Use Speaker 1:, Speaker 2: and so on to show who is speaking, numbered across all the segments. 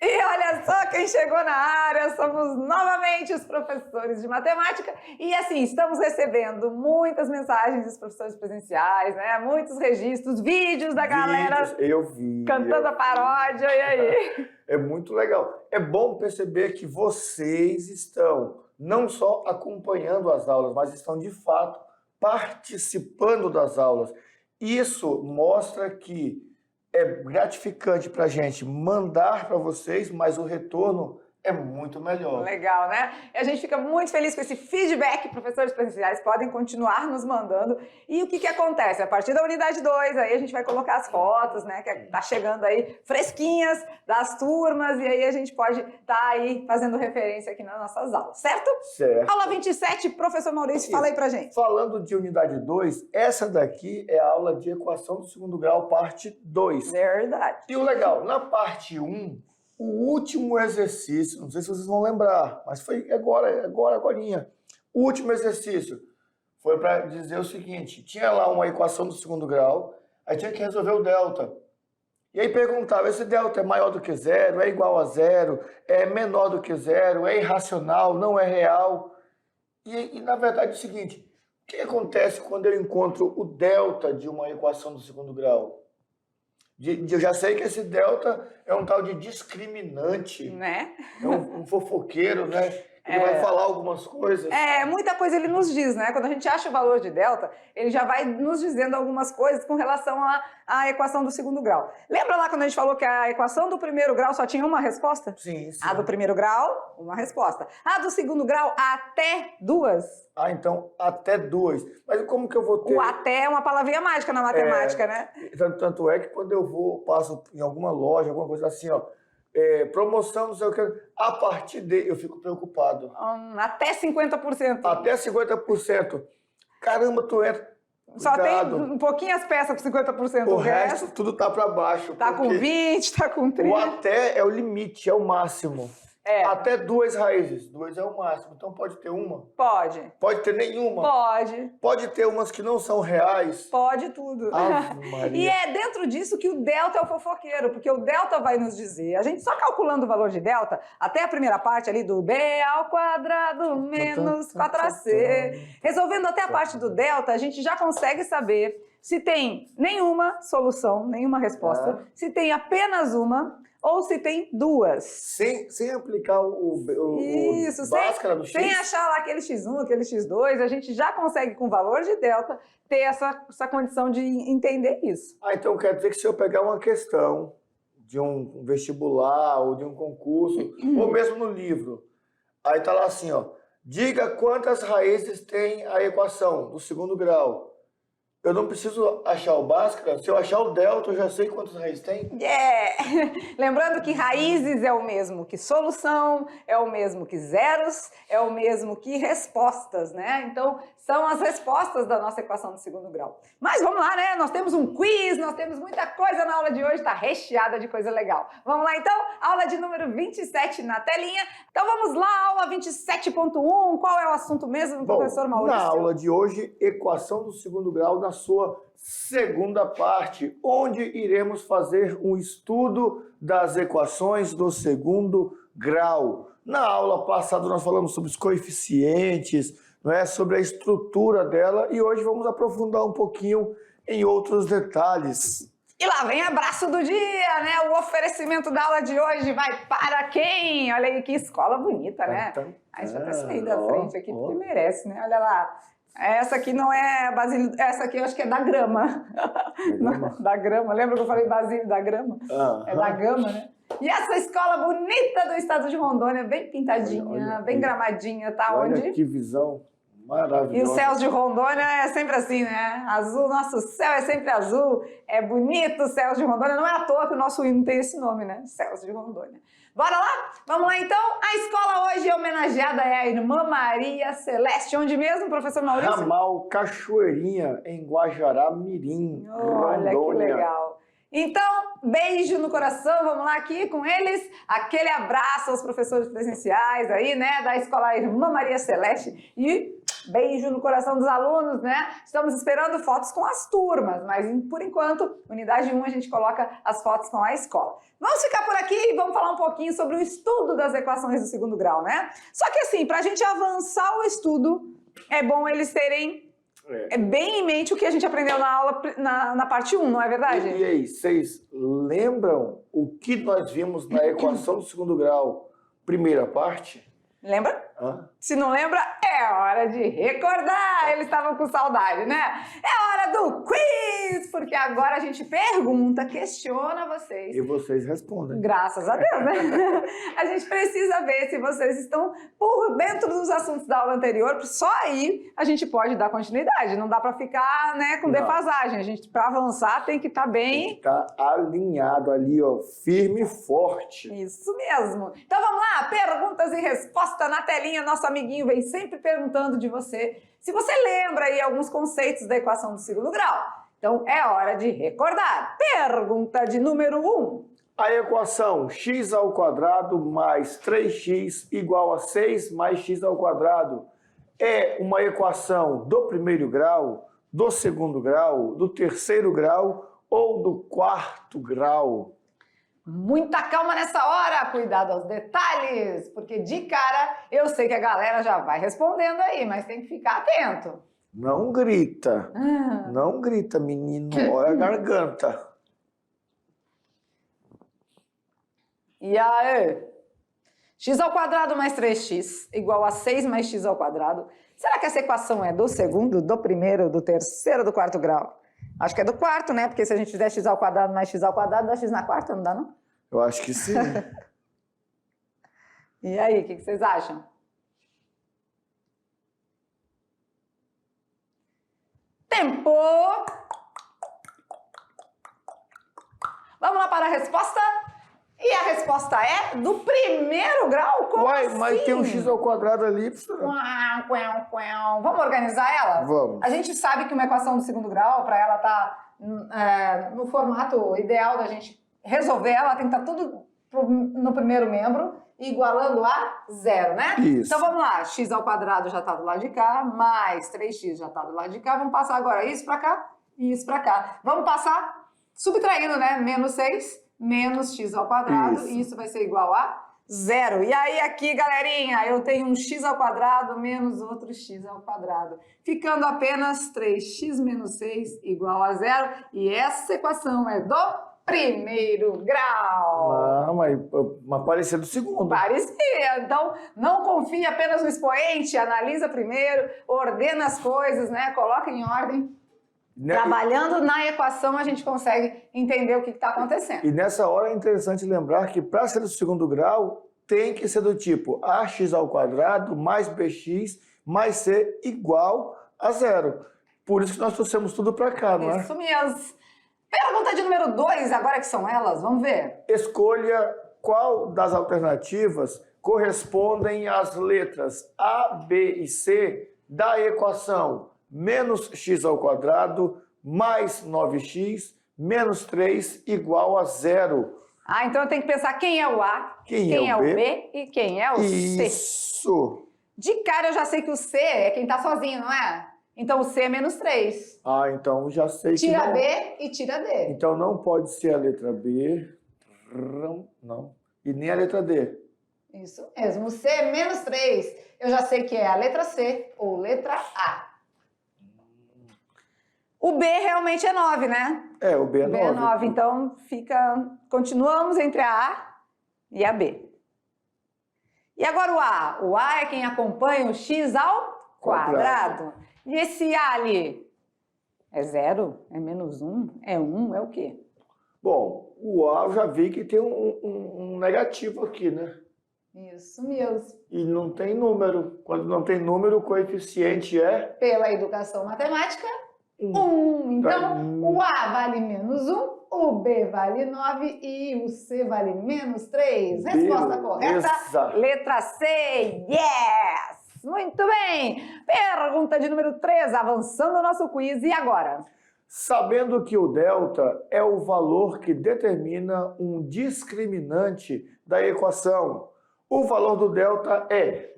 Speaker 1: E olha só quem chegou na área, somos novamente os professores de matemática e assim, estamos recebendo muitas mensagens dos professores presenciais, né? Muitos registros, vídeos da galera
Speaker 2: eu vi,
Speaker 1: cantando a paródia, e aí?
Speaker 2: É muito legal. É bom perceber que vocês estão não só acompanhando as aulas, mas estão de fato participando das aulas. Isso mostra que é gratificante para a gente mandar para vocês, mas o retorno é muito melhor.
Speaker 1: Legal, né? E a gente fica muito feliz com esse feedback. Professores presenciais podem continuar nos mandando. E o que acontece? A partir da unidade 2, aí a gente vai colocar as fotos, né? Que tá chegando aí fresquinhas das turmas, e aí a gente pode estar aí fazendo referência aqui nas nossas aulas, certo?
Speaker 2: Certo.
Speaker 1: Aula 27, professor Maurício, fala aí pra gente.
Speaker 2: Falando de unidade 2, essa daqui é a aula de equação do segundo grau, parte 2.
Speaker 1: Verdade.
Speaker 2: E o legal, na parte 1, o último exercício, não sei se vocês vão lembrar, mas foi agorinha. O último exercício foi para dizer o seguinte, tinha lá uma equação do segundo grau, aí tinha que resolver o delta. E aí perguntava, esse delta é maior do que zero, é igual a zero, é menor do que zero, é irracional, não é real. E na verdade é o seguinte, o que acontece quando eu encontro o delta de uma equação do segundo grau? Eu já sei que esse delta é um tal de discriminante,
Speaker 1: né?
Speaker 2: É um fofoqueiro, né? Ele vai falar algumas coisas.
Speaker 1: Muita coisa ele nos diz, né? Quando a gente acha o valor de delta, ele já vai nos dizendo algumas coisas com relação à equação do segundo grau. Lembra lá quando a gente falou que a equação do primeiro grau só tinha uma resposta?
Speaker 2: Sim, sim.
Speaker 1: A do primeiro grau, uma resposta. A do segundo grau, até duas.
Speaker 2: Ah, então até duas. Mas como que eu vou ter...
Speaker 1: O até é uma palavrinha mágica na matemática, né?
Speaker 2: Tanto é que quando eu passo em alguma loja, alguma coisa assim, ó, promoção, não sei o que, a partir de... Eu fico preocupado.
Speaker 1: Até 50%.
Speaker 2: Até 50%. Caramba, tu entra...
Speaker 1: Só tem um pouquinho as peças com 50%.
Speaker 2: O resto tudo tá para baixo.
Speaker 1: Tá com 20, tá com 30.
Speaker 2: O até é o limite, é o máximo. Até duas raízes. Duas é o máximo. Então pode ter uma?
Speaker 1: Pode.
Speaker 2: Pode ter nenhuma?
Speaker 1: Pode.
Speaker 2: Pode ter umas que não são reais?
Speaker 1: Pode tudo.
Speaker 2: Ave Maria.
Speaker 1: E é dentro disso que o delta é o fofoqueiro, porque o delta vai nos dizer, a gente só calculando o valor de delta, até a primeira parte ali do b ao quadrado menos 4ac, resolvendo até a parte do delta, a gente já consegue saber se tem nenhuma solução, nenhuma resposta, se tem apenas uma, ou se tem duas.
Speaker 2: Sem aplicar o Bhaskara do X?
Speaker 1: Sem achar lá aquele X1, aquele X2, a gente já consegue, com o valor de delta, ter essa condição de entender isso.
Speaker 2: Então quer dizer que se eu pegar uma questão de um vestibular ou de um concurso, ou mesmo no livro, aí tá lá assim, ó, diga quantas raízes tem a equação do segundo grau. Eu não preciso achar o Bhaskara, se eu achar o delta, eu já sei quantas raízes tem?
Speaker 1: Lembrando que raízes é o mesmo que solução, é o mesmo que zeros, é o mesmo que respostas, né? Então, são as respostas da nossa equação do segundo grau. Mas vamos lá, né? Nós temos um quiz, nós temos muita coisa na aula de hoje, tá recheada de coisa legal. Vamos lá, então? Aula de número 27 na telinha. Então, vamos lá, aula 27.1. Qual é o assunto mesmo, professor Maurício?
Speaker 2: Na aula de hoje, equação do segundo grau na sua segunda parte, onde iremos fazer um estudo das equações do segundo grau. Na aula passada nós falamos sobre os coeficientes, não é? Sobre a estrutura dela, e hoje vamos aprofundar um pouquinho em outros detalhes.
Speaker 1: E lá vem abraço do dia, né? O oferecimento da aula de hoje vai para quem? Olha aí que escola bonita, né? Aí já tá saindo da frente aqui porque merece, né? Olha lá. Essa aqui não é Basílio, essa aqui eu acho que é da Grama. Da Grama, lembra que eu falei Basílio da Grama? É da Gama, né? E essa escola bonita do estado de Rondônia, bem pintadinha, bem gramadinha, tá onde?
Speaker 2: Olha que visão maravilhosa.
Speaker 1: E os céus de Rondônia é sempre assim, né? Azul, nosso céu é sempre azul, é bonito os céus de Rondônia, não é à toa que o nosso hino tem esse nome, né? Céus de Rondônia. Bora lá? Vamos lá então? A escola hoje homenageada é a Irmã Maria Celeste. Onde mesmo, professor Maurício?
Speaker 2: Ramal Cachoeirinha, em Guajará Mirim,
Speaker 1: Olha
Speaker 2: Rondônia.
Speaker 1: Que legal. Então, beijo no coração, vamos lá aqui com eles. Aquele abraço aos professores presenciais aí, né, da Escola Irmã Maria Celeste e beijo no coração dos alunos, né? Estamos esperando fotos com as turmas, mas por enquanto, unidade 1, a gente coloca as fotos com a escola. Vamos ficar por aqui e vamos falar um pouquinho sobre o estudo das equações do segundo grau, né? Só que assim, para a gente avançar o estudo, é bom eles terem bem em mente o que a gente aprendeu na aula, na parte 1, não é verdade?
Speaker 2: E aí, vocês lembram o que nós vimos na equação do segundo grau, primeira parte?
Speaker 1: Lembra?
Speaker 2: Hã?
Speaker 1: Se não lembra, é hora de recordar. Eles estavam com saudade, né? É hora do quiz, porque agora a gente pergunta, questiona vocês.
Speaker 2: E vocês respondem.
Speaker 1: Graças a Deus, né? A gente precisa ver se vocês estão por dentro dos assuntos da aula anterior, porque só aí a gente pode dar continuidade. Não dá para ficar, né, com defasagem. A gente, para avançar, tem que estar bem...
Speaker 2: Tá alinhado ali, ó, firme e forte.
Speaker 1: Isso mesmo. Então vamos lá, perguntas e respostas na telinha. Nosso amiguinho vem sempre perguntando de você, se você lembra aí alguns conceitos da equação do segundo grau. Então é hora de recordar. Pergunta de número 1.
Speaker 2: A equação x² mais 3x igual a 6 mais x² é uma equação do primeiro grau, do segundo grau, do terceiro grau ou do quarto grau?
Speaker 1: Muita calma nessa hora, cuidado aos detalhes, porque de cara eu sei que a galera já vai respondendo aí, mas tem que ficar atento.
Speaker 2: Não grita, não grita, menino, olha a garganta.
Speaker 1: E aí? x² mais 3x igual a 6 mais x². Será que essa equação é do segundo, do primeiro, do terceiro, do quarto grau? Acho que é do quarto, né? Porque se a gente fizer x² mais x², dá x na quarta, não dá não?
Speaker 2: Eu acho que sim.
Speaker 1: E aí, o que vocês acham? Tempo! Vamos lá para a resposta? E a resposta é do primeiro grau? Como assim?
Speaker 2: Mas tem um x² ali.
Speaker 1: Vamos organizar ela?
Speaker 2: Vamos.
Speaker 1: A gente sabe que uma equação do segundo grau, para ela estar no formato ideal da gente resolver, ela tem que estar tudo no primeiro membro, igualando a 0, né?
Speaker 2: Isso.
Speaker 1: Então vamos lá, x² já está do lado de cá, mais 3x já está do lado de cá. Vamos passar agora isso para cá e isso para cá. Vamos passar subtraindo, né? Menos 6 menos x², e isso vai ser igual a 0. E aí aqui, galerinha, eu tenho um x² menos outro x², ficando apenas 3x menos 6 igual a 0. E essa equação é do primeiro grau.
Speaker 2: Ah, mas parecia do segundo.
Speaker 1: Parecia. Então, não confie apenas no expoente, analisa primeiro, ordena as coisas, né? Coloca em ordem. Trabalhando na equação, a gente consegue entender o que está acontecendo.
Speaker 2: E nessa hora é interessante lembrar que para ser do segundo grau, tem que ser do tipo ax² mais bx mais c igual a 0. Por isso que nós trouxemos tudo para cá, não é?
Speaker 1: Isso mesmo. Pergunta de número 2, agora que são elas, vamos ver.
Speaker 2: Escolha qual das alternativas correspondem às letras A, B e C da equação menos x² mais 9x menos 3 igual a 0.
Speaker 1: Ah, então eu tenho que pensar quem é o A, quem é o B e quem é o C.
Speaker 2: Isso!
Speaker 1: De cara eu já sei que o C é quem está sozinho, não é? Então o C é menos 3.
Speaker 2: Ah, então já sei que
Speaker 1: Tira
Speaker 2: não...
Speaker 1: B e tira D.
Speaker 2: Então não pode ser a letra B, não, e nem a letra D.
Speaker 1: Isso mesmo, o C é menos 3. Eu já sei que é a letra C ou letra A. O B realmente é 9, né?
Speaker 2: É, o B é 9.
Speaker 1: B é 9, então continuamos entre a A e a B. E agora o A? O A é quem acompanha o x ao quadrado. E esse A ali? É 0? É menos 1? É 1? É o quê?
Speaker 2: Bom, o A eu já vi que tem um negativo aqui, né?
Speaker 1: Isso mesmo.
Speaker 2: E não tem número. Quando não tem número, o coeficiente é...
Speaker 1: Pela educação matemática, 1. Então, o A vale menos 1, o B vale 9 e o C vale menos 3. Resposta correta, letra C. Yes! Muito bem! Pergunta de número 3, avançando o nosso quiz. E agora?
Speaker 2: Sabendo que o delta é o valor que determina um discriminante da equação. O valor do delta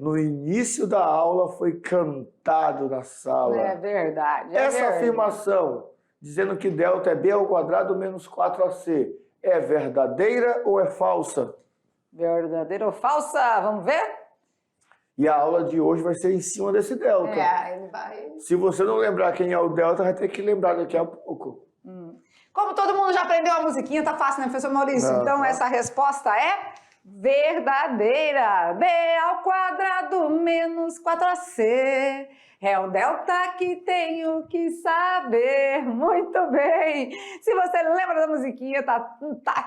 Speaker 2: no início da aula foi cantado na sala.
Speaker 1: É verdade.
Speaker 2: Essa afirmação, dizendo que delta é b ao quadrado menos 4ac, é verdadeira ou é falsa?
Speaker 1: Verdadeira ou falsa? Vamos ver?
Speaker 2: E a aula de hoje vai ser em cima desse delta.
Speaker 1: Ele vai...
Speaker 2: Se você não lembrar quem é o delta, vai ter que lembrar daqui a pouco.
Speaker 1: Como todo mundo já aprendeu a musiquinha, tá fácil, né, professor Maurício? Então, essa resposta é verdadeira. B ao quadrado menos 4ac. É o delta que tenho que saber. Muito bem. Se você lembra da musiquinha, tá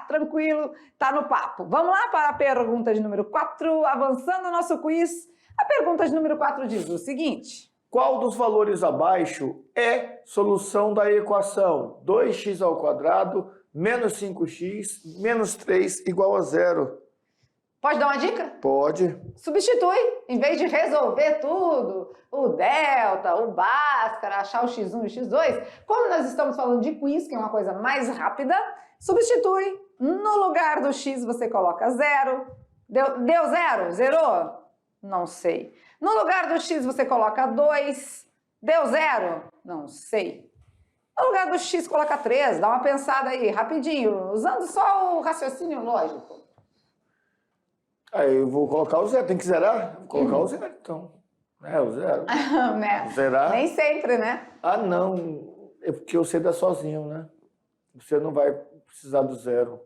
Speaker 1: tranquilo, tá no papo. Vamos lá para a pergunta de número 4. Avançando o nosso quiz. A pergunta de número 4 diz o seguinte.
Speaker 2: Qual dos valores abaixo é solução da equação 2x ao quadrado menos 5x menos 3 igual a 0?
Speaker 1: Pode dar uma dica?
Speaker 2: Pode.
Speaker 1: Substitui, em vez de resolver tudo, o delta, o Bhaskara, achar o x1 e o x2, como nós estamos falando de quiz, que é uma coisa mais rápida, substitui. No lugar do x você coloca 0. Deu 0? Zerou? Não sei. No lugar do x você coloca 2. Deu 0? Não sei. No lugar do x coloca 3. Dá uma pensada aí, rapidinho, usando só o raciocínio lógico.
Speaker 2: Aí eu vou colocar o 0. Tem que zerar? Vou colocar o 0, então. É, o 0.
Speaker 1: Né?
Speaker 2: Zerar?
Speaker 1: Nem sempre, né?
Speaker 2: Ah, não. É porque você dá sozinho, né? Você não vai precisar do 0.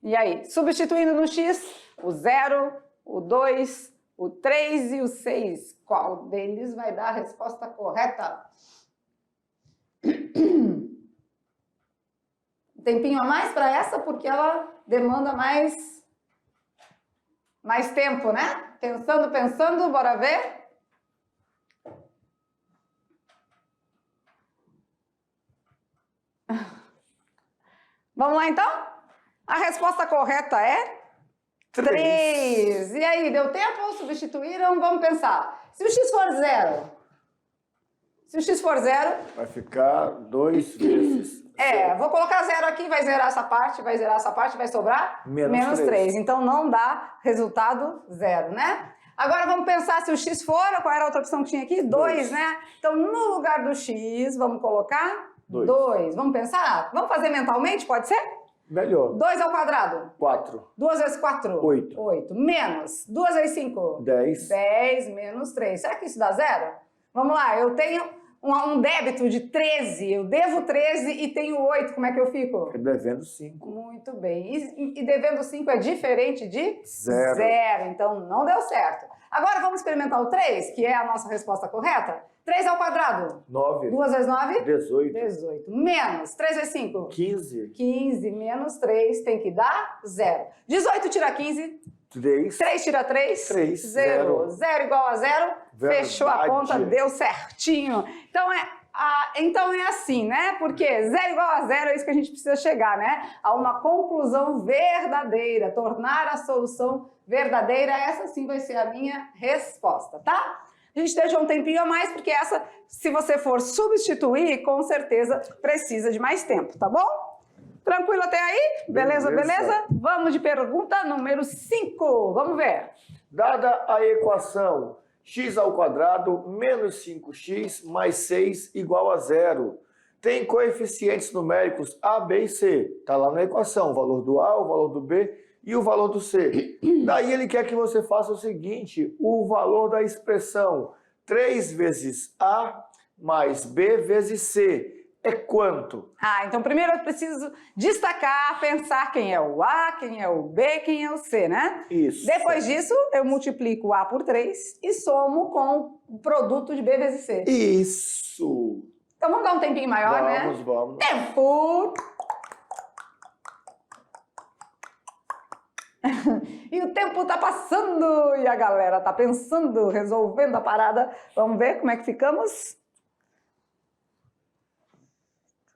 Speaker 1: E aí? Substituindo no x, o 0, o 2, o 3 e o 6. Qual deles vai dar a resposta correta? Um tempinho a mais para essa, porque ela demanda mais tempo, né? Pensando, bora ver? Vamos lá, então? A resposta correta é 3. E aí, deu tempo? Substituíram? Vamos pensar. Se o x for 0? Se o x for 0...
Speaker 2: Vai ficar 2 vezes.
Speaker 1: Vou colocar 0 aqui, vai zerar essa parte, vai sobrar menos 3. Então, não dá resultado 0, né? Agora, vamos pensar se o x for... Qual era a outra opção que tinha aqui? 2, né? Então, no lugar do x, vamos colocar 2. Vamos pensar? Vamos fazer mentalmente, pode ser?
Speaker 2: Melhor.
Speaker 1: 2 ao quadrado.
Speaker 2: 4.
Speaker 1: 2 vezes 4.
Speaker 2: 8.
Speaker 1: 8. Menos. 2 vezes 5.
Speaker 2: 10.
Speaker 1: 10 menos 3. Será que isso dá 0? Vamos lá, eu tenho um débito de 13. Eu devo 13 e tenho 8. Como é que eu fico?
Speaker 2: Devendo 5.
Speaker 1: Muito bem. E devendo 5 é diferente de?
Speaker 2: 0.
Speaker 1: 0. Então, não deu certo. Agora, vamos experimentar o 3, que é a nossa resposta correta? 3 ao quadrado.
Speaker 2: 9.
Speaker 1: 2 vezes 9?
Speaker 2: 18.
Speaker 1: 18. Menos 3 vezes 5?
Speaker 2: 15.
Speaker 1: 15 menos 3 tem que dar 0. 18 tira 15.
Speaker 2: 3.
Speaker 1: 3 tira 3?
Speaker 2: 3.
Speaker 1: 0. 0 igual a 0. Fechou a conta, deu certinho. Então é assim, né? Porque 0 igual a 0 é isso que a gente precisa chegar, né? A uma conclusão verdadeira, tornar a solução verdadeira. Essa sim vai ser a minha resposta, tá? A gente deixou um tempinho a mais, porque essa, se você for substituir, com certeza precisa de mais tempo, tá bom? Tranquilo até aí? Beleza? Vamos de pergunta número 5. Vamos ver.
Speaker 2: Dada a equação x ao quadrado menos 5x mais 6 igual a 0, tem coeficientes numéricos a, b e c. Está lá na equação, o valor do a, o valor do b e o valor do c. Daí ele quer que você faça o seguinte, o valor da expressão 3 vezes a mais b vezes c é quanto?
Speaker 1: Então primeiro eu preciso destacar, pensar quem é o A, quem é o B, quem é o C, né?
Speaker 2: Isso.
Speaker 1: Depois disso, eu multiplico o A por 3 e somo com o produto de B vezes C.
Speaker 2: Isso.
Speaker 1: Então vamos dar um tempinho maior, né?
Speaker 2: Vamos.
Speaker 1: Tempo! E o tempo tá passando e a galera tá pensando, resolvendo a parada. Vamos ver como é que ficamos?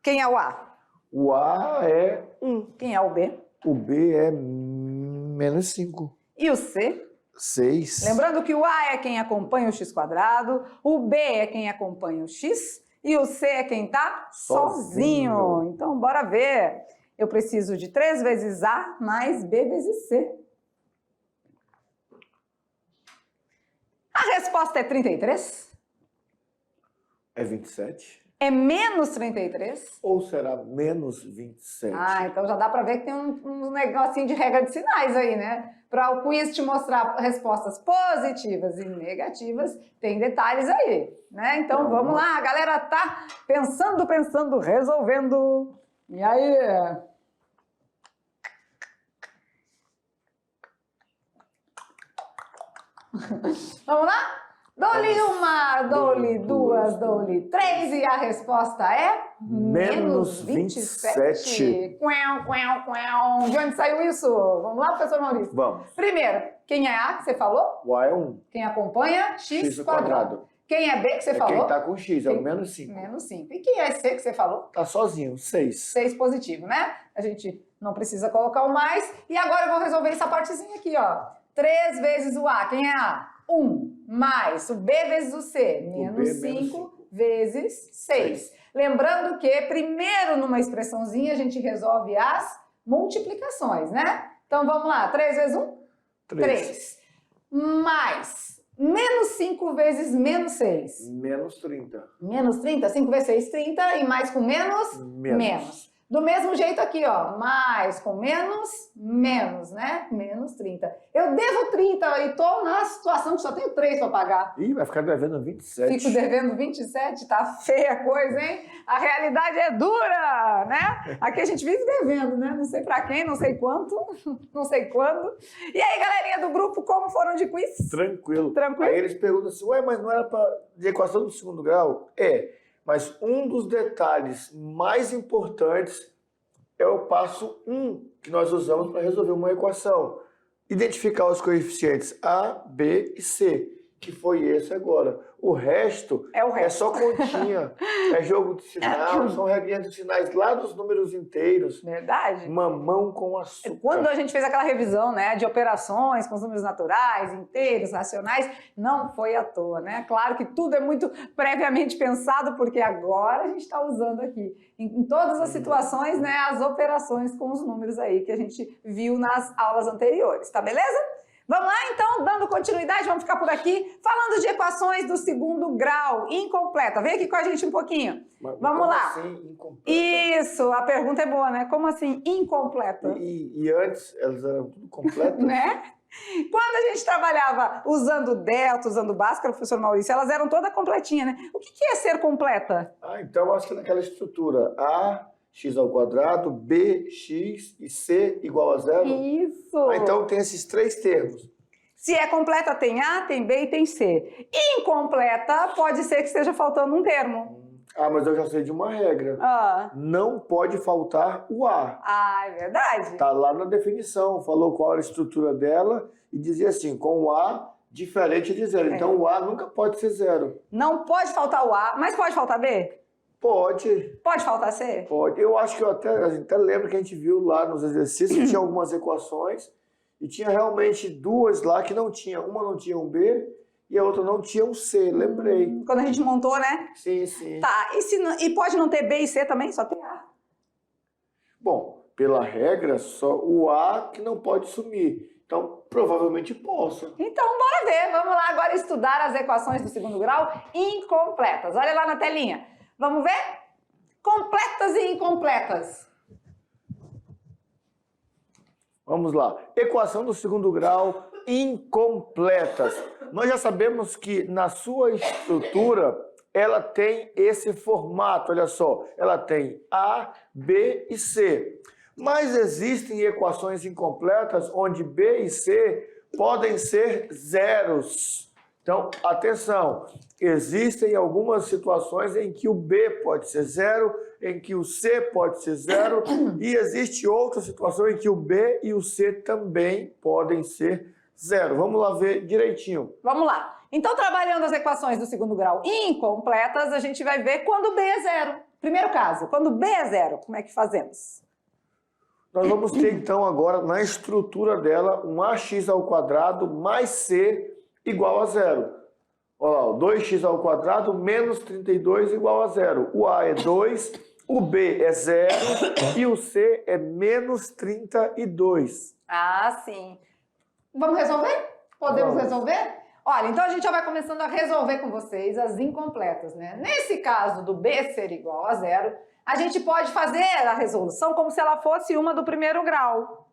Speaker 1: Quem é o A?
Speaker 2: O A é 1.
Speaker 1: Quem é o B?
Speaker 2: O B é menos 5.
Speaker 1: E o C?
Speaker 2: 6.
Speaker 1: Lembrando que o A é quem acompanha o x², o B é quem acompanha o x e o C é quem está sozinho. Então, bora ver. Eu preciso de 3 vezes A mais B vezes C. A resposta é 33?
Speaker 2: É 27?
Speaker 1: É menos 33?
Speaker 2: Ou será menos 27?
Speaker 1: Ah, então já dá para ver que tem um negocinho de regra de sinais aí, né? Para o quiz te mostrar respostas positivas e negativas, tem detalhes aí, né? Então vamos lá, a galera tá pensando, resolvendo. E aí? Vamos lá? Dou-lhe uma, dou-lhe duas, dou-lhe 3 e a resposta é menos 27. Quão. De onde saiu isso? Vamos lá, professor Maurício?
Speaker 2: Vamos.
Speaker 1: Primeiro, quem é A que você falou?
Speaker 2: O A é 1.
Speaker 1: Quem acompanha? x².
Speaker 2: X².
Speaker 1: Quem é B que você
Speaker 2: É
Speaker 1: falou?
Speaker 2: quem tá com X, é o menos 5.
Speaker 1: Menos 5. E quem é C que você falou?
Speaker 2: Tá sozinho, 6.
Speaker 1: 6 positivo, né? A gente não precisa colocar o mais. E agora eu vou resolver essa partezinha aqui, ó. 3 vezes o A. Quem é A? 1 mais o B vezes o C, menos 5 vezes 6. Lembrando que primeiro numa expressãozinha a gente resolve as multiplicações, né? Então vamos lá, 3 vezes 1? 3. Mais menos 5 vezes menos 6.
Speaker 2: Menos 30.
Speaker 1: Menos 30, 5 vezes 6, 30, e mais com menos? Menos. Do mesmo jeito aqui, ó, mais com menos, menos, né? Menos 30. Eu devo 30 e tô na situação que só tenho 3 para pagar.
Speaker 2: Ih, vai ficar devendo 27.
Speaker 1: Fico devendo 27, tá feia a coisa, hein? A realidade é dura, né? Aqui a gente vive devendo, né? Não sei para quem, não sei quanto, não sei quando. E aí, galerinha do grupo, como foram de quiz?
Speaker 2: Tranquilo.
Speaker 1: Tranquilo?
Speaker 2: Aí eles perguntam assim, ué, mas não era de equação do segundo grau? É. Mas um dos detalhes mais importantes é o passo 1 que nós usamos para resolver uma equação. Identificar os coeficientes A, B e C, que foi esse agora. O resto é só continha, é jogo de sinal, são regrinhas de sinais lá dos números inteiros.
Speaker 1: Verdade.
Speaker 2: Mamão com açúcar.
Speaker 1: Quando a gente fez aquela revisão, né, de operações com os números naturais, inteiros, racionais, não foi à toa, né? Claro que tudo é muito previamente pensado, porque agora a gente está usando aqui, em todas as situações, né, as operações com os números aí que a gente viu nas aulas anteriores, tá beleza? Vamos lá, então, dando continuidade, vamos ficar por aqui, falando de equações do segundo grau, incompleta. Vem aqui com a gente um pouquinho. Vamos lá.
Speaker 2: Assim, incompleta?
Speaker 1: Isso, a pergunta é boa, né? Como assim, incompleta?
Speaker 2: E antes, elas eram tudo completas?
Speaker 1: Né? Quando a gente trabalhava usando delta, usando bhaskara, professor Maurício, elas eram toda completinha, né? O que é ser completa?
Speaker 2: Então, acho que naquela estrutura, A, x ao quadrado, b, x e c igual a 0?
Speaker 1: Isso!
Speaker 2: Então tem esses 3 termos.
Speaker 1: Se é completa, tem A, tem B e tem C. Incompleta, pode ser que esteja faltando um termo.
Speaker 2: Mas eu já sei de uma regra. Não pode faltar o A.
Speaker 1: É verdade.
Speaker 2: Tá lá na definição, falou qual era a estrutura dela e dizia assim, com o A diferente de 0. Então o A nunca pode ser 0.
Speaker 1: Não pode faltar o A, mas pode faltar B?
Speaker 2: Pode.
Speaker 1: Pode faltar C?
Speaker 2: Pode. Eu acho que a gente até lembra que a gente viu lá nos exercícios, tinha algumas equações e tinha realmente 2 lá que não tinha. Uma não tinha um B e a outra não tinha um C, lembrei.
Speaker 1: Quando a gente montou, né?
Speaker 2: Sim, sim.
Speaker 1: Tá, e pode não ter B e C também? Só tem A?
Speaker 2: Bom, pela regra, só o A que não pode sumir. Então, provavelmente possa.
Speaker 1: Então, bora ver. Vamos lá agora estudar as equações do segundo grau incompletas. Olha lá na telinha. Vamos ver? Completas e incompletas.
Speaker 2: Vamos lá. Equação do segundo grau incompletas. Nós já sabemos que na sua estrutura ela tem esse formato, olha só. Ela tem A, B e C. Mas existem equações incompletas onde B e C podem ser zeros. Então, atenção, existem algumas situações em que o B pode ser 0, em que o C pode ser 0, e existe outra situação em que o B e o C também podem ser 0. Vamos lá ver direitinho.
Speaker 1: Vamos lá. Então, trabalhando as equações do segundo grau incompletas, a gente vai ver quando B é 0. Primeiro caso, quando B é 0, como é que fazemos?
Speaker 2: Nós vamos ter, então, agora, na estrutura dela, um ax² mais c igual a zero. Olha lá, 2x² menos 32 igual a zero. O a é 2, o b é 0 e o c é menos 32.
Speaker 1: Ah, sim. Vamos resolver? Podemos resolver? Olha, então a gente já vai começando a resolver com vocês as incompletas, né? Nesse caso do b ser igual a zero, a gente pode fazer a resolução como se ela fosse uma do primeiro grau,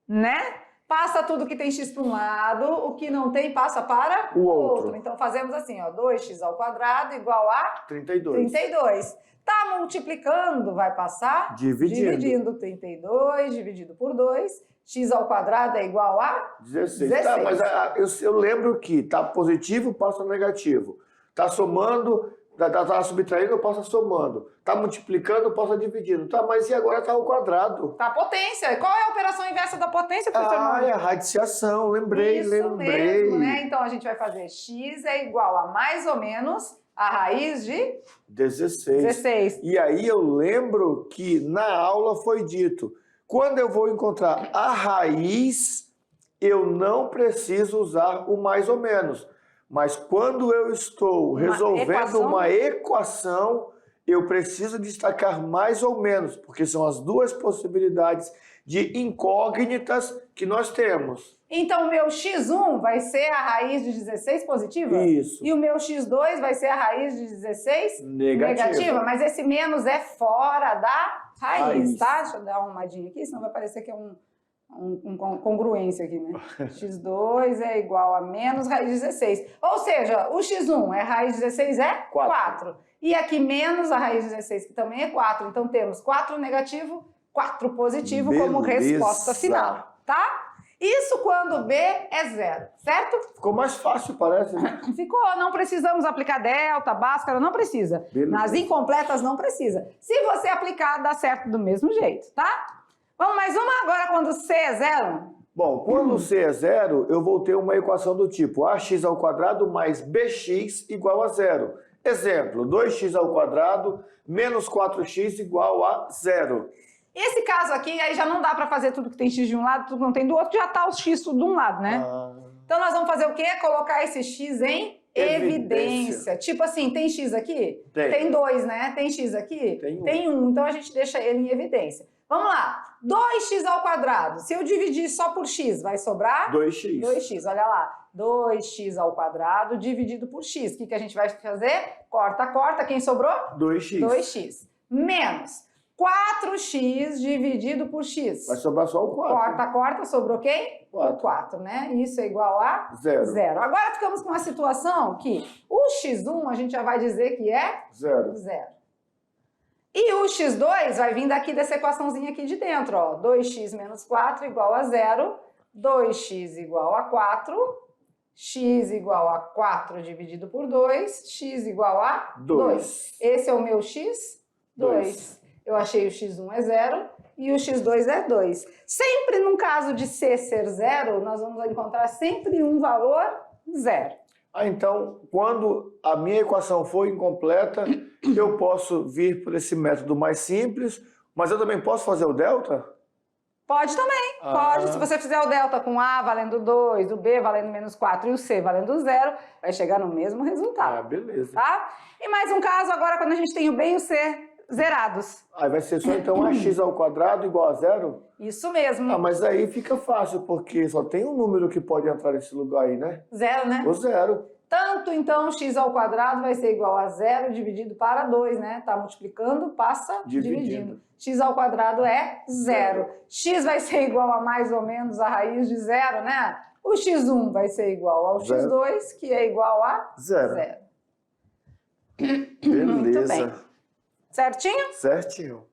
Speaker 1: né? Passa tudo que tem x para um lado, o que não tem passa para
Speaker 2: o outro.
Speaker 1: Então fazemos assim, ó, 2x² igual a 32. Tá multiplicando, vai passar dividindo 32 dividido por 2, x² é igual a
Speaker 2: 16. Tá, mas eu lembro que tá positivo, passa negativo. Tá somando, tá subtraindo, passa somando. Tá multiplicando, passa dividindo. Tá, mas e agora tá ao quadrado?
Speaker 1: Tá a potência. Qual é a operação inversa da potência, professor?
Speaker 2: É a radiciação, lembrei.
Speaker 1: Mesmo, né? Então a gente vai fazer x é igual a mais ou menos a raiz de 16.
Speaker 2: E aí eu lembro que na aula foi dito, quando eu vou encontrar a raiz, eu não preciso usar o mais ou menos. Mas quando eu estou resolvendo uma equação, eu preciso destacar mais ou menos, porque são as duas possibilidades de incógnitas que nós temos.
Speaker 1: Então, o meu x1 vai ser a raiz de 16 positiva?
Speaker 2: Isso.
Speaker 1: E o meu x2 vai ser a raiz de 16
Speaker 2: negativa.
Speaker 1: Mas esse menos é fora da raiz, tá? Deixa eu dar uma arrumadinha aqui, senão vai parecer que é uma congruência aqui, né? x2 é igual a menos raiz de 16. Ou seja, o x1 é raiz de 16 é 4. E aqui menos a raiz de 16, que também é 4. Então, temos 4 negativo, 4 positivo como resposta final, tá? Isso quando B é 0, certo?
Speaker 2: Ficou mais fácil, parece, né?
Speaker 1: Ficou, não precisamos aplicar delta, bhaskara, não precisa.
Speaker 2: Beleza.
Speaker 1: Nas incompletas não precisa. Se você aplicar, dá certo do mesmo jeito, tá? Vamos mais uma agora quando C é 0?
Speaker 2: Bom, quando C é 0, eu vou ter uma equação do tipo ax² mais bx igual a 0. Exemplo, 2x² menos 4x igual a 0.
Speaker 1: Esse caso aqui, aí já não dá para fazer tudo que tem x de um lado, tudo que não tem do outro, já tá o x tudo de um lado, né? Então nós vamos fazer o quê? Colocar esse x em evidência. Tipo assim, tem x aqui? Tem 2, né? Tem x aqui? Tem 1. Então a gente deixa ele em evidência. Vamos lá. 2x². Se eu dividir só por x, vai sobrar?
Speaker 2: 2x.
Speaker 1: 2x, olha lá. 2x² dividido por x. O que a gente vai fazer? Corta, corta. Quem sobrou?
Speaker 2: 2x.
Speaker 1: 2x. Menos 4x dividido por x.
Speaker 2: Vai sobrar só o 4.
Speaker 1: Corta, corta. Sobrou quem?
Speaker 2: 4.
Speaker 1: O 4, né? Isso é igual a?
Speaker 2: 0.
Speaker 1: Agora ficamos com uma situação que o x1 a gente já vai dizer que é?
Speaker 2: 0.
Speaker 1: E o x2 vai vir daqui dessa equaçãozinha aqui de dentro, ó. 2x menos 4 igual a 0. 2x igual a 4. X igual a 4 dividido por 2. X igual a 2. Esse é o meu x2. Eu achei o x1 é 0 e o x2 é 2. Sempre num caso de C ser 0, nós vamos encontrar sempre um valor 0.
Speaker 2: Então, quando a minha equação for incompleta, eu posso vir por esse método mais simples, mas eu também posso fazer o delta?
Speaker 1: Pode também, pode. Se você fizer o delta com A valendo 2, o B valendo menos 4 e o C valendo 0, vai chegar no mesmo resultado.
Speaker 2: Beleza.
Speaker 1: Tá? E mais um caso agora quando a gente tem o B e o C zerados.
Speaker 2: Aí vai ser só então ax² igual a 0?
Speaker 1: Isso mesmo.
Speaker 2: Mas aí fica fácil, porque só tem um número que pode entrar nesse lugar aí, né?
Speaker 1: 0, né?
Speaker 2: O 0.
Speaker 1: Tanto, então, x² vai ser igual a 0 dividido para 2, né? Tá multiplicando, passa dividindo. x² é 0. X vai ser igual a mais ou menos a raiz de 0, né? O x1 vai ser igual ao x2, que é igual a 0.
Speaker 2: Beleza.
Speaker 1: Muito bem. Certinho?
Speaker 2: Certinho.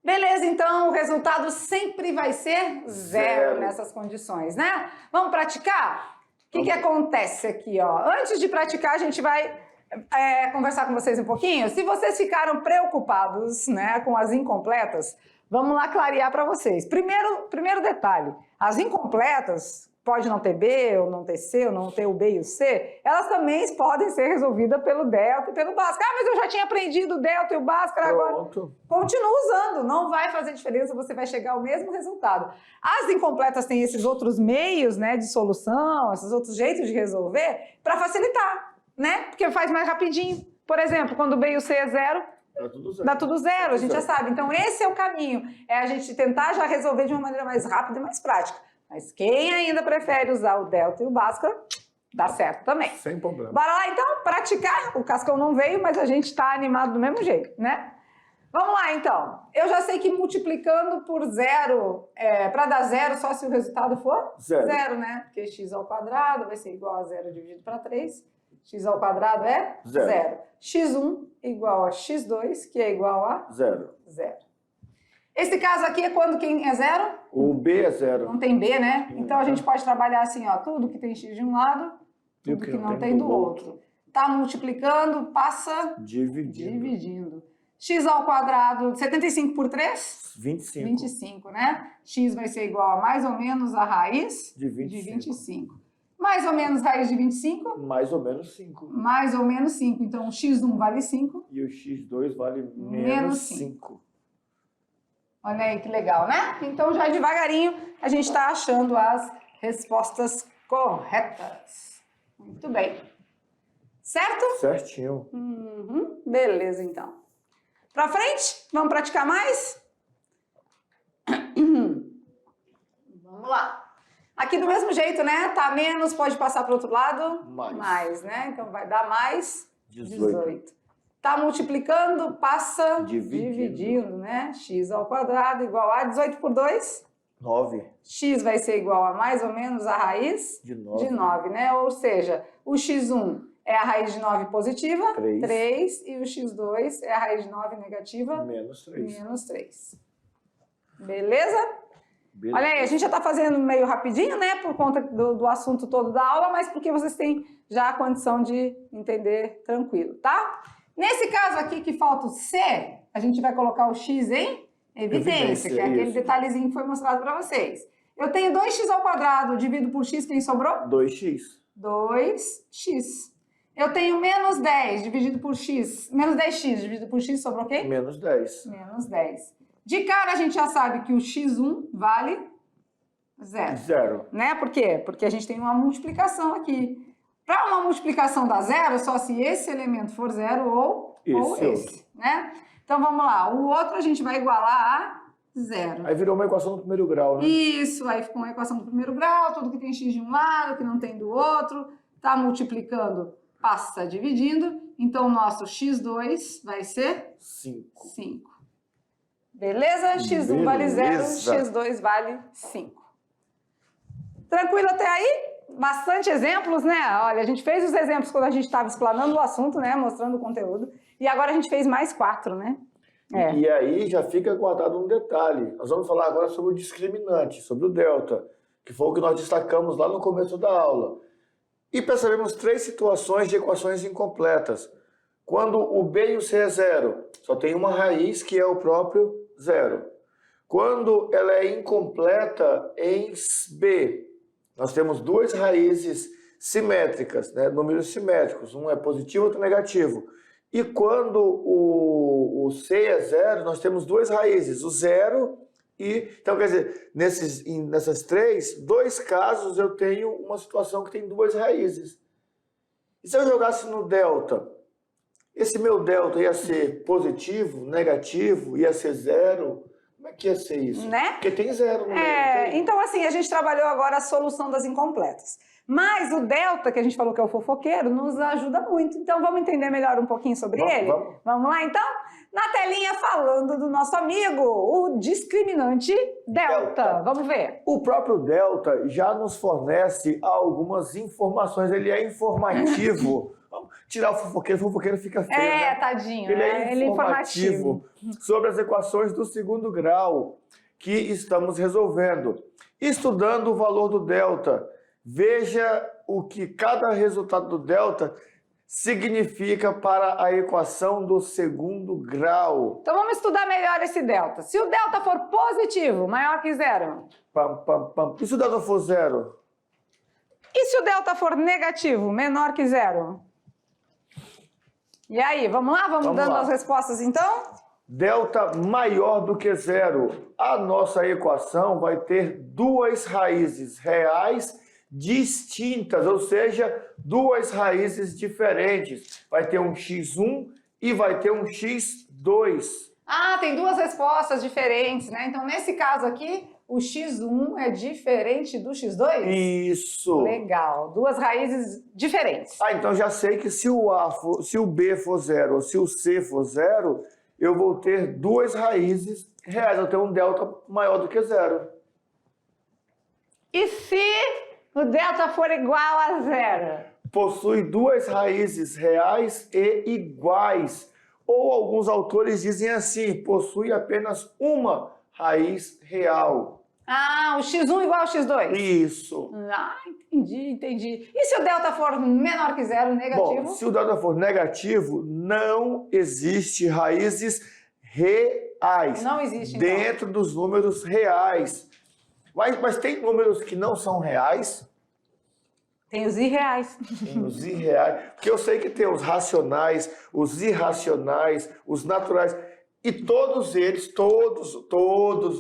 Speaker 1: Beleza, então o resultado sempre vai ser 0 nessas condições, né? Vamos praticar? O que acontece aqui, ó? Antes de praticar, a gente vai conversar com vocês um pouquinho. Se vocês ficaram preocupados, né, com as incompletas, vamos lá clarear para vocês. Primeiro detalhe, as incompletas, pode não ter B, ou não ter C, ou não ter o B e o C, elas também podem ser resolvidas pelo delta e pelo Bhaskara. Ah, mas eu já tinha aprendido o delta e o Bhaskara, agora continua usando, não vai fazer diferença, você vai chegar ao mesmo resultado. As incompletas têm esses outros meios, né, de solução, esses outros jeitos de resolver, para facilitar, né, porque faz mais rapidinho. Por exemplo, quando o B e o C é zero, dá tudo zero, a gente já sabe. Então esse é o caminho, é a gente tentar já resolver de uma maneira mais rápida e mais prática. Mas quem ainda prefere usar o delta e o Bhaskara, dá certo também.
Speaker 2: Sem problema.
Speaker 1: Bora lá então praticar. O Cascão não veio, mas a gente está animado do mesmo jeito, né? Vamos lá então. Eu já sei que multiplicando por zero, para dar zero só se o resultado for zero, né? Porque x ao quadrado vai ser igual a zero dividido para 3. X ao quadrado é zero. X1 igual a x2, que é igual a zero. Esse caso aqui é quando quem é zero?
Speaker 2: O B é zero.
Speaker 1: Não tem B, né? Então a gente pode trabalhar assim, ó, tudo que tem x de um lado, tudo que não tem do outro. Tá multiplicando, passa dividindo. X ao quadrado, 75 por 3?
Speaker 2: 25.
Speaker 1: 25, né? X vai ser igual a mais ou menos a raiz de 25. Mais ou menos raiz de 25?
Speaker 2: Mais ou menos 5.
Speaker 1: Mais ou menos 5. Então o x1 vale 5.
Speaker 2: E o x2 vale menos 5.
Speaker 1: Olha aí que legal, né? Então já devagarinho a gente está achando as respostas corretas. Muito bem. Certo?
Speaker 2: Certinho.
Speaker 1: Beleza, então. Pra frente? Vamos praticar mais? Vamos lá. Aqui do mesmo jeito, né? Tá menos, pode passar para o outro lado? Mais, né? Então vai dar mais 18. Tá multiplicando, passa dividindo, né? X ao quadrado igual a 18 por 2?
Speaker 2: 9.
Speaker 1: X vai ser igual a mais ou menos a raiz
Speaker 2: de
Speaker 1: 9, né? Ou seja, o x1 é a raiz de 9 positiva, 3, e o x2 é a raiz de 9 negativa,
Speaker 2: menos
Speaker 1: 3. Beleza? Olha aí, a gente já está fazendo meio rapidinho, né? Por conta do assunto todo da aula, mas porque vocês têm já a condição de entender tranquilo, tá? Nesse caso aqui que falta o C, a gente vai colocar o X em evidência, que é aquele detalhezinho que foi mostrado para vocês. Eu tenho 2x ao quadrado, divido por x, quem sobrou?
Speaker 2: 2x.
Speaker 1: 2x. Eu tenho menos 10 dividido por x, menos 10x dividido por x, sobrou o quê?
Speaker 2: Menos 10.
Speaker 1: Menos 10. De cara a gente já sabe que o x1 vale 0. Né? Por quê? Porque a gente tem uma multiplicação aqui. Para uma multiplicação dar zero, só se esse elemento for zero ou esse, né? Então vamos lá, o outro a gente vai igualar a zero.
Speaker 2: Aí virou uma equação do primeiro grau, né?
Speaker 1: Isso, aí ficou uma equação do primeiro grau, tudo que tem x de um lado, que não tem do outro, tá multiplicando, passa dividindo, então o nosso x2 vai ser 5. Beleza? x1 vale 0, x2 vale 5. Tranquilo até aí? Bastante exemplos, né? Olha, a gente fez os exemplos quando a gente estava explanando o assunto, né? Mostrando o conteúdo. E agora a gente fez mais 4, né?
Speaker 2: E aí já fica guardado um detalhe. Nós vamos falar agora sobre o discriminante, sobre o delta, que foi o que nós destacamos lá no começo da aula. E percebemos 3 situações de equações incompletas. Quando o B e o C é zero, só tem uma raiz que é o próprio zero. Quando ela é incompleta em B, nós temos 2 raízes simétricas, né? Números simétricos, um é positivo, outro é negativo. E quando o C é zero, nós temos 2 raízes, o zero e... Então, quer dizer, nessas 2 casos eu tenho uma situação que tem 2 raízes. E se eu jogasse no delta, esse meu delta ia ser positivo, negativo, ia ser zero... Como é que ia ser isso?
Speaker 1: Né?
Speaker 2: Porque tem zero no meio.
Speaker 1: Então assim, a gente trabalhou agora a solução das incompletas. Mas o delta, que a gente falou que é o fofoqueiro, nos ajuda muito. Então vamos entender melhor um pouquinho sobre ele? Vamos lá então? Na telinha falando do nosso amigo, o discriminante delta. Vamos ver.
Speaker 2: O próprio delta já nos fornece algumas informações, ele é informativo. Vamos tirar o fofoqueiro fica feio, né?
Speaker 1: Tadinho.
Speaker 2: Ele é informativo sobre as equações do segundo grau que estamos resolvendo. Estudando o valor do delta, veja o que cada resultado do delta significa para a equação do segundo grau.
Speaker 1: Então vamos estudar melhor esse delta. Se o delta for positivo, maior que zero.
Speaker 2: E se o delta for zero?
Speaker 1: E se o delta for negativo, menor que zero? E aí, vamos lá? Vamos dando as respostas então?
Speaker 2: Delta maior do que zero. A nossa equação vai ter duas raízes reais distintas, ou seja, duas raízes diferentes. Vai ter um x1 e vai ter um x2.
Speaker 1: Ah, tem duas respostas diferentes, né? Então, nesse caso aqui, o x1 é diferente do x2?
Speaker 2: Isso.
Speaker 1: Legal. Duas raízes diferentes.
Speaker 2: Ah, então já sei que se o B for zero ou se o C for zero, eu vou ter duas raízes reais. Eu tenho um delta maior do que zero.
Speaker 1: E se o delta for igual a zero?
Speaker 2: Possui duas raízes reais e iguais. Ou alguns autores dizem assim, possui apenas uma raiz real.
Speaker 1: Ah, o x1 igual ao x2?
Speaker 2: Isso.
Speaker 1: Ah, entendi. E se o delta for menor que zero, negativo?
Speaker 2: Bom, se o delta for negativo, não existe raízes reais.
Speaker 1: Não existe, então.
Speaker 2: Dentro dos números reais. Mas tem números que não são reais?
Speaker 1: Tem os irreais.
Speaker 2: Tem os irreais. Porque eu sei que tem os racionais, os irracionais, os naturais. E todos eles, todos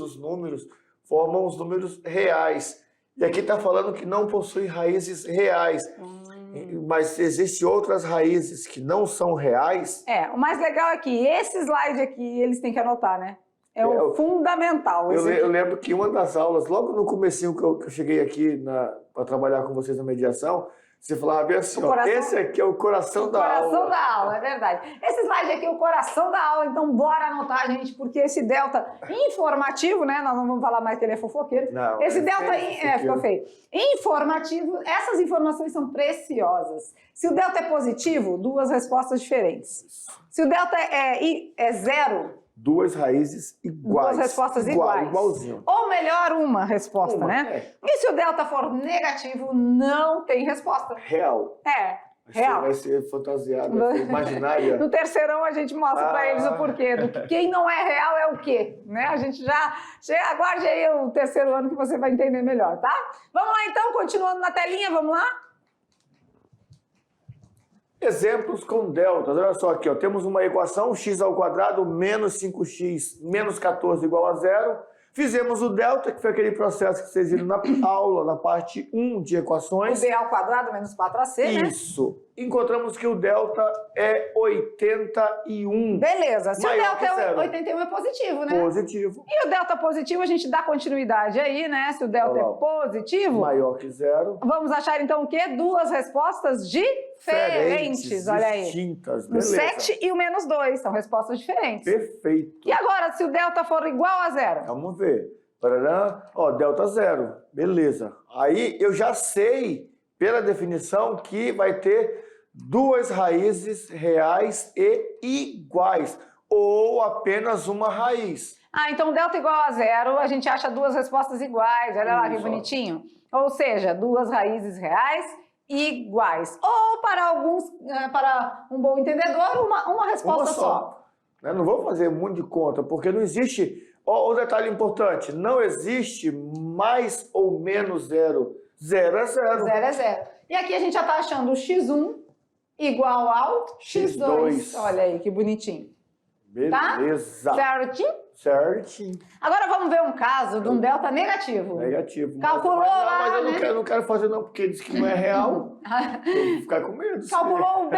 Speaker 2: os números, formam os números reais. E aqui está falando que não possui raízes reais. Mas existem outras raízes que não são reais.
Speaker 1: O mais legal é que esse slide aqui, eles têm que anotar, né? É o fundamental.
Speaker 2: Eu lembro que uma das aulas, logo no comecinho que eu cheguei aqui para trabalhar com vocês na mediação, você falava bem assim, esse aqui é o coração da aula. O coração
Speaker 1: da aula, é verdade. Esse slide aqui é o coração da aula, então bora anotar, gente, porque esse delta informativo, né, nós não vamos falar mais que ele é fofoqueiro.
Speaker 2: Não,
Speaker 1: esse delta, ficou feio. Informativo, essas informações são preciosas. Se o delta é positivo, duas respostas diferentes. Se o delta é zero,
Speaker 2: duas raízes iguais.
Speaker 1: Duas respostas iguais.
Speaker 2: Igualzinho.
Speaker 1: Ou melhor, uma resposta, né? E se o delta for negativo, não tem resposta.
Speaker 2: Real.
Speaker 1: Real.
Speaker 2: Vai ser fantasiado, vai ser imaginária.
Speaker 1: No terceirão a gente mostra para eles o porquê. Do que quem não é real é o quê? Né? A gente aguarde aí o terceiro ano que você vai entender melhor, tá? Vamos lá então, continuando na telinha, vamos lá?
Speaker 2: Exemplos com deltas. Olha só aqui, ó. Temos uma equação x² menos 5x menos 14 igual a zero. Fizemos o delta, que foi aquele processo que vocês viram na aula, na parte 1 de equações.
Speaker 1: O b² menos 4ac, né?
Speaker 2: Isso. Encontramos que o delta é 81.
Speaker 1: Beleza. Se o delta é 81 é positivo, né?
Speaker 2: Positivo.
Speaker 1: E o delta positivo, a gente dá continuidade aí, né? Se o delta é positivo...
Speaker 2: Maior que zero.
Speaker 1: Vamos achar, então, o quê? Duas respostas diferentes. Olha aí.
Speaker 2: Distintas.
Speaker 1: O 7 e o menos 2. São respostas diferentes.
Speaker 2: Perfeito.
Speaker 1: E agora, se o delta for igual a zero?
Speaker 2: Vamos ver. Parará. Ó, delta zero. Beleza. Aí eu já sei, pela definição, que vai ter duas raízes reais e iguais. Ou apenas uma raiz.
Speaker 1: Ah, então delta igual a zero, a gente acha duas respostas iguais. Olha lá que bonitinho. Ou seja, duas raízes reais iguais. Ou para alguns, para um bom entendedor, uma resposta só.
Speaker 2: Não vou fazer muito de conta, porque não existe... Ó, detalhe importante, não existe mais ou menos zero. Zero é zero.
Speaker 1: Zero é zero. E aqui a gente já está achando o x1 igual ao x2. Olha aí, que bonitinho.
Speaker 2: Beleza.
Speaker 1: Tá? Certinho?
Speaker 2: Certinho.
Speaker 1: Agora vamos ver um caso de um delta negativo.
Speaker 2: Negativo.
Speaker 1: Calculou lá,
Speaker 2: mas eu não quero fazer não, porque diz que não é real. Vou ficar com medo.
Speaker 1: Calculou o b²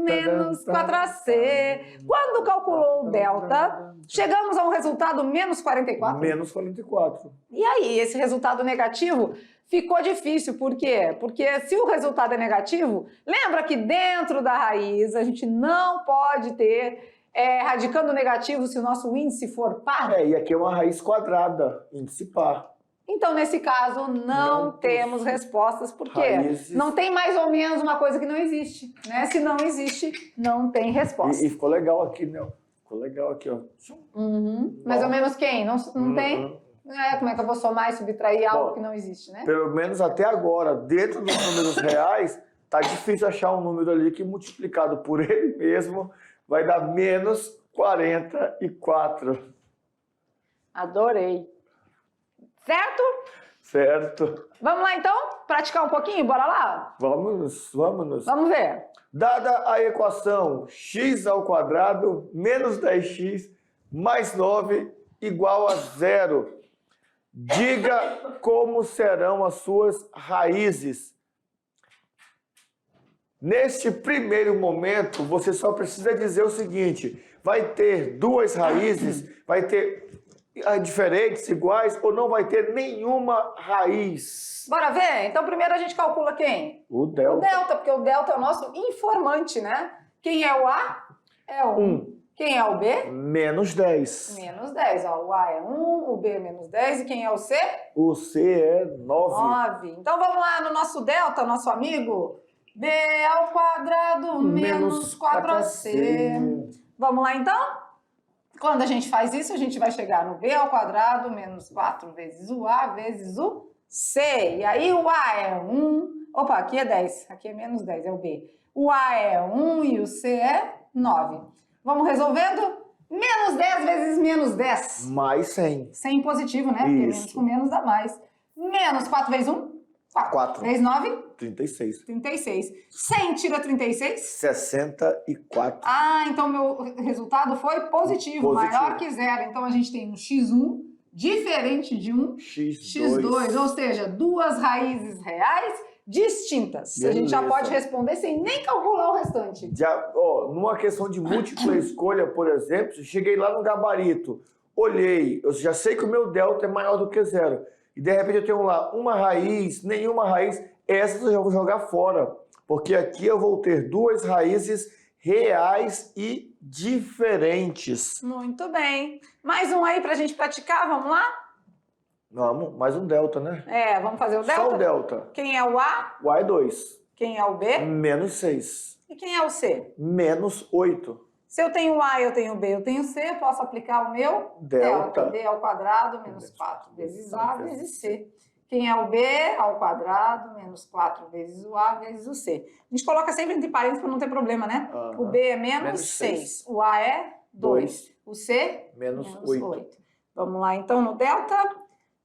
Speaker 1: menos 4ac. Quando calculou o delta, chegamos a um resultado menos 44.
Speaker 2: Menos 44.
Speaker 1: E aí, esse resultado negativo ficou difícil. Por quê? Porque se o resultado é negativo, lembra que dentro da raiz a gente não pode ter radicando negativo se o nosso índice for par.
Speaker 2: E aqui é uma raiz quadrada, índice par.
Speaker 1: Então, nesse caso, não temos respostas, porque não tem mais ou menos uma coisa que não existe, né? Se não existe, não tem resposta.
Speaker 2: E ficou legal aqui, né? Ficou legal aqui, ó.
Speaker 1: Mais ou menos quem? Não tem? Como é que eu vou somar e subtrair algo que não existe, né?
Speaker 2: Pelo menos até agora, dentro dos números reais, tá difícil achar um número ali que multiplicado por ele mesmo vai dar menos 44.
Speaker 1: Adorei. Certo?
Speaker 2: Certo.
Speaker 1: Vamos lá, então? Praticar um pouquinho? Bora lá?
Speaker 2: Vamos.
Speaker 1: Vamos ver.
Speaker 2: Dada a equação x² menos 10x mais 9 igual a 0, diga como serão as suas raízes. Neste primeiro momento, você só precisa dizer o seguinte: vai ter duas raízes, vai ter diferentes, iguais, ou não vai ter nenhuma raiz?
Speaker 1: Bora ver? Então, primeiro a gente calcula quem?
Speaker 2: O delta.
Speaker 1: O delta, porque o delta é o nosso informante, né? Quem é o A? É o 1. Quem é o B?
Speaker 2: Menos 10.
Speaker 1: Menos 10. Ó, o A é 1, o B é menos 10. E quem é o C?
Speaker 2: O C é 9.
Speaker 1: 9. Então, vamos lá no nosso delta, nosso amigo. B ao quadrado menos 4AC. Vamos lá, então? Quando a gente faz isso, a gente vai chegar no B ao quadrado menos 4 vezes o A vezes o C. E aí o A é 1. Opa, aqui é 10. Aqui é menos 10, é o B. O A é 1 e o C é 9. Vamos resolvendo? Menos 10 vezes menos 10.
Speaker 2: Mais 100.
Speaker 1: 100 positivo, né? Porque menos com menos dá mais. Menos 4 vezes 1? 4. 3, 9?
Speaker 2: 36.
Speaker 1: 36. 100 tira 36?
Speaker 2: 64.
Speaker 1: Ah, então meu resultado foi positivo, maior que 0. Então a gente tem um x1 diferente de um x2. Ou seja, duas raízes reais distintas.
Speaker 2: Beleza.
Speaker 1: A gente já pode responder sem nem calcular o restante.
Speaker 2: Numa questão de múltipla escolha, por exemplo, cheguei lá no gabarito, olhei, eu já sei que o meu delta é maior do que 0. E de repente eu tenho lá uma raiz, nenhuma raiz, essas eu já vou jogar fora. Porque aqui eu vou ter duas raízes reais e diferentes.
Speaker 1: Muito bem. Mais um aí pra gente praticar, vamos lá?
Speaker 2: Vamos, mais um delta, né?
Speaker 1: Vamos fazer o delta?
Speaker 2: Só o delta.
Speaker 1: Quem é o A?
Speaker 2: O A é 2.
Speaker 1: Quem é o B?
Speaker 2: Menos 6.
Speaker 1: E quem é o C?
Speaker 2: Menos 8.
Speaker 1: Se eu tenho A, eu tenho B, eu tenho C, eu posso aplicar o meu
Speaker 2: delta.
Speaker 1: B ao quadrado menos 4 vezes A vezes C. Quem é o B ao quadrado menos 4 vezes o A vezes o C. A gente coloca sempre entre parênteses para não ter problema, né? O B é menos 6, o A é 2, o C
Speaker 2: menos 8.
Speaker 1: Vamos lá então no delta.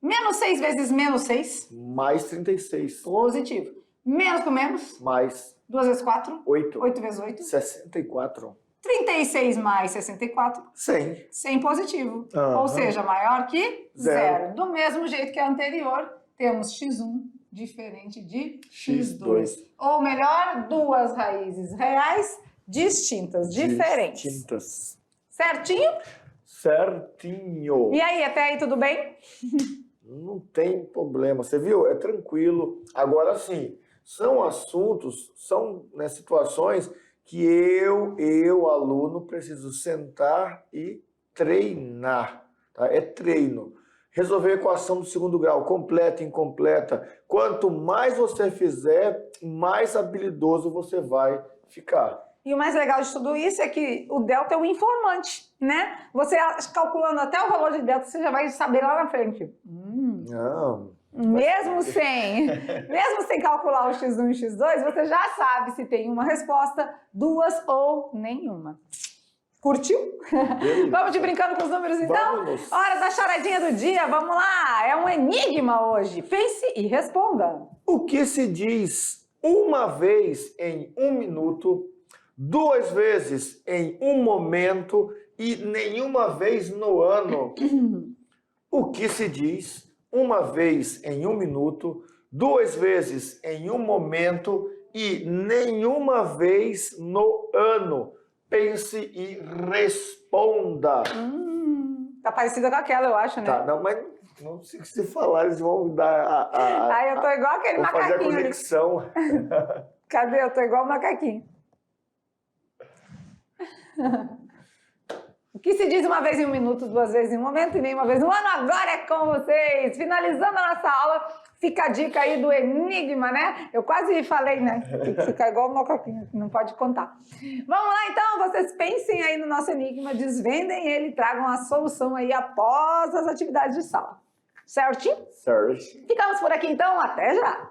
Speaker 1: Menos 6 vezes menos 6.
Speaker 2: Mais 36.
Speaker 1: Positivo. Menos com menos.
Speaker 2: Mais.
Speaker 1: 2 vezes 4.
Speaker 2: 8.
Speaker 1: 8 vezes 8.
Speaker 2: 64.
Speaker 1: 36 mais 64.
Speaker 2: 100.
Speaker 1: 100 positivo. Ou seja, maior que 0. Do mesmo jeito que a anterior, temos x1 diferente de x2. Ou melhor, duas raízes reais distintas, diferentes. Certinho?
Speaker 2: Certinho.
Speaker 1: E aí, até aí tudo bem?
Speaker 2: Não tem problema. Você viu? É tranquilo. Agora sim, são assuntos, são situações que eu, aluno, preciso sentar e treinar. Tá? É treino. Resolver a equação do segundo grau, completa, incompleta. Quanto mais você fizer, mais habilidoso você vai ficar.
Speaker 1: E o mais legal de tudo isso é que o delta é um informante, né? Você calculando até o valor de delta, você já vai saber lá na frente.
Speaker 2: Não.
Speaker 1: Mesmo sem calcular o x1 e o x2, você já sabe se tem uma resposta, duas ou nenhuma. Curtiu? Vamos de brincando com os números, então?
Speaker 2: Vamos.
Speaker 1: Hora da charadinha do dia, vamos lá! É um enigma hoje. Pense e responda.
Speaker 2: O que se diz uma vez em 1 minuto, 2 vezes em 1 momento e nenhuma vez no ano? O que se diz uma vez em 1 minuto, 2 vezes em 1 momento e nenhuma vez no ano? Pense e responda.
Speaker 1: Tá parecida com aquela, eu acho, né?
Speaker 2: Tá, não, mas não sei se falar, eles vão dar
Speaker 1: eu tô igual aquele
Speaker 2: vou
Speaker 1: macaquinho.
Speaker 2: fazer a conexão.
Speaker 1: Cadê? Eu tô igual o macaquinho. O que se diz uma vez em 1 minuto, 2 vezes em 1 momento e nenhuma vez no ano? Agora é com vocês! Finalizando a nossa aula, fica a dica aí do enigma, né? Eu quase falei, né? Que fica igual o macaquinho, não pode contar. Vamos lá, então, vocês pensem aí no nosso enigma, desvendem ele e tragam a solução aí após as atividades de sala. Certinho?
Speaker 2: Certo.
Speaker 1: Ficamos por aqui, então. Até já!